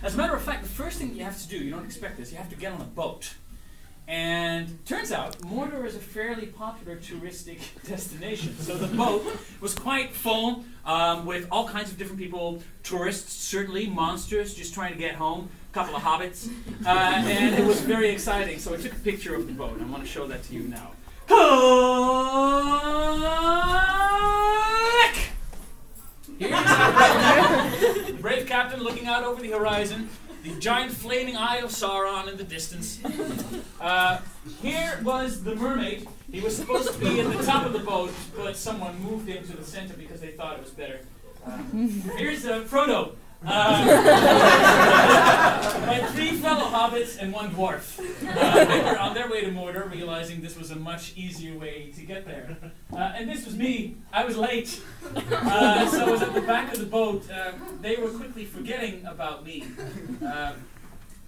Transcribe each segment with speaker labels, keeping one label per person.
Speaker 1: As a matter of fact, the first thing you have to do, you don't expect this, you have to get on a boat. And turns out, Mordor is a fairly popular touristic destination. So the boat was quite full with all kinds of different people, tourists, certainly, monsters, just trying to get home, a couple of hobbits. And it was very exciting. So I took a picture of the boat, and I want to show that to you now. Here's the brave captain looking out over the horizon. The giant flaming eye of Sauron in the distance. Here was the mermaid. He was supposed to be at the top of the boat, but someone moved him to the center because they thought it was better. Here's Frodo. My 3 fellow hobbits and 1 dwarf. They were on their way to Mordor, realizing this was a much easier way to get there. And this was me. I was late. So I was at the back of the boat. They were quickly forgetting about me.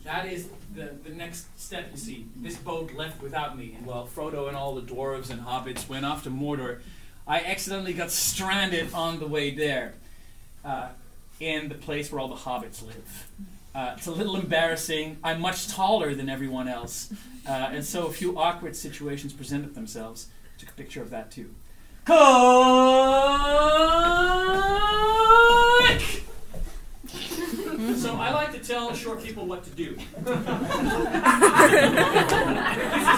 Speaker 1: That is the next step, you see. This boat left without me. And while Frodo and all the dwarves and hobbits went off to Mordor, I accidentally got stranded on the way there. In the place where all the hobbits live. It's a little embarrassing. I'm much taller than everyone else. And so a few awkward situations presented themselves. Took a picture of that too. Click! So I like to tell short people what to do. This is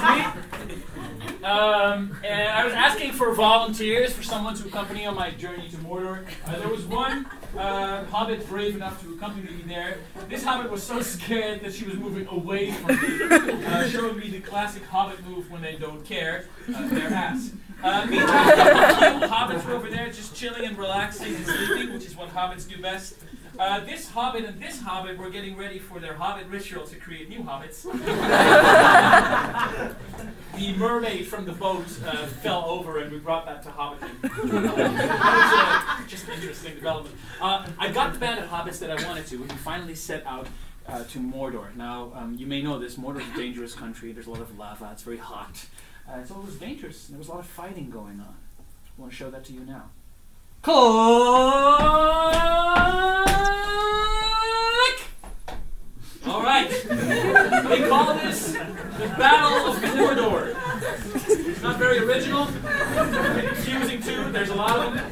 Speaker 1: me. And I was asking for volunteers for someone to accompany on my journey to Mordor. There was one hobbit brave enough to accompany me there. This hobbit was so scared that she was moving away from me, showing me the classic hobbit move when they don't care, their ass. Meanwhile, the hobbits were over there just chilling and relaxing and sleeping, which is what hobbits do best. This hobbit and this hobbit were getting ready for their hobbit ritual to create new hobbits. The mermaid from the boat fell over, and we brought that to hobbiting. That was just an interesting development. I got the band of hobbits that I wanted to, and we finally set out to Mordor. Now, you may know this, Mordor is a dangerous country. There's a lot of lava, it's very hot. So it was dangerous, and there was a lot of fighting going on. I want to show that to you now. Click! All right. They call this the Battle of Mordor. It's not very original. Confusing too. There's a lot of them.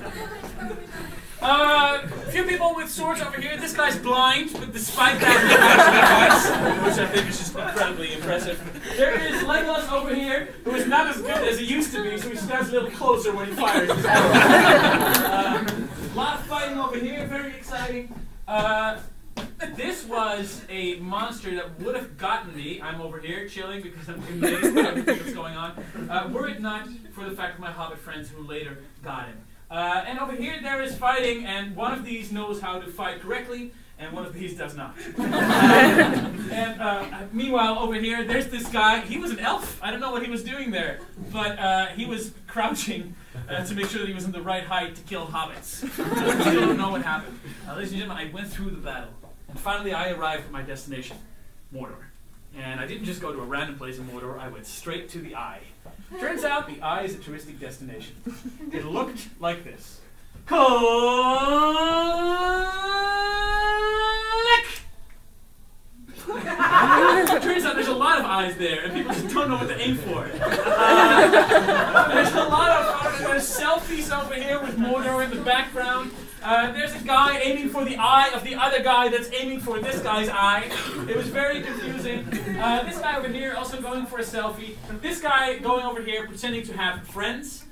Speaker 1: A few people with swords over here. This guy's blind, but despite that, he has which I think is just incredibly impressive. There is Legolas over here, who is not as good as he used to be, so he stands a little closer when he fires. A lot of fighting over here, very exciting. This was a monster that would have gotten me. I'm over here chilling because I'm amazed by everything that's going on. Were it not for the fact of my hobbit friends who later got him. And over here there is fighting, and one of these knows how to fight correctly, and one of these does not. Meanwhile, over here, there's this guy. He was an elf. I don't know what he was doing there, but he was crouching to make sure that he was in the right height to kill hobbits. I don't know what happened. Ladies and gentlemen, I went through the battle, and finally I arrived at my destination, Mordor. And I didn't just go to a random place in Mordor, I went straight to the Eye. Turns out the Eye is a touristic destination. It looked like this. Click! Turns out there's a lot of eyes there, and people just don't know what to aim for. There's a lot of there's selfies over here with Mordor in the background. There's a guy aiming for the eye of the other guy that's aiming for this guy's eye. It was very confusing. This guy over here also going for a selfie. This guy going over here pretending to have friends.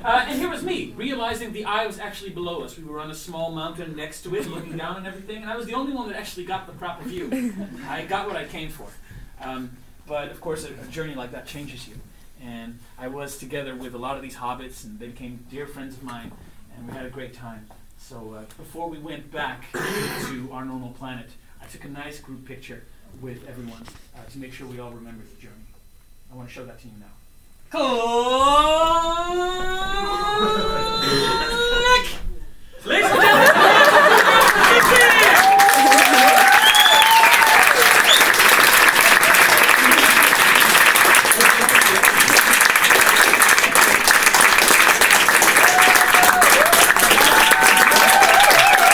Speaker 1: And here was me, realizing the eye was actually below us. We were on a small mountain next to it, looking down and everything, and I was the only one that actually got the proper view. I got what I came for. But of course, a journey like that changes you. And I was together with a lot of these hobbits, and they became dear friends of mine, and we had a great time. So before we went back to our normal planet, I took a nice group picture with everyone to make sure we all remembered the journey. I want to show that to you now.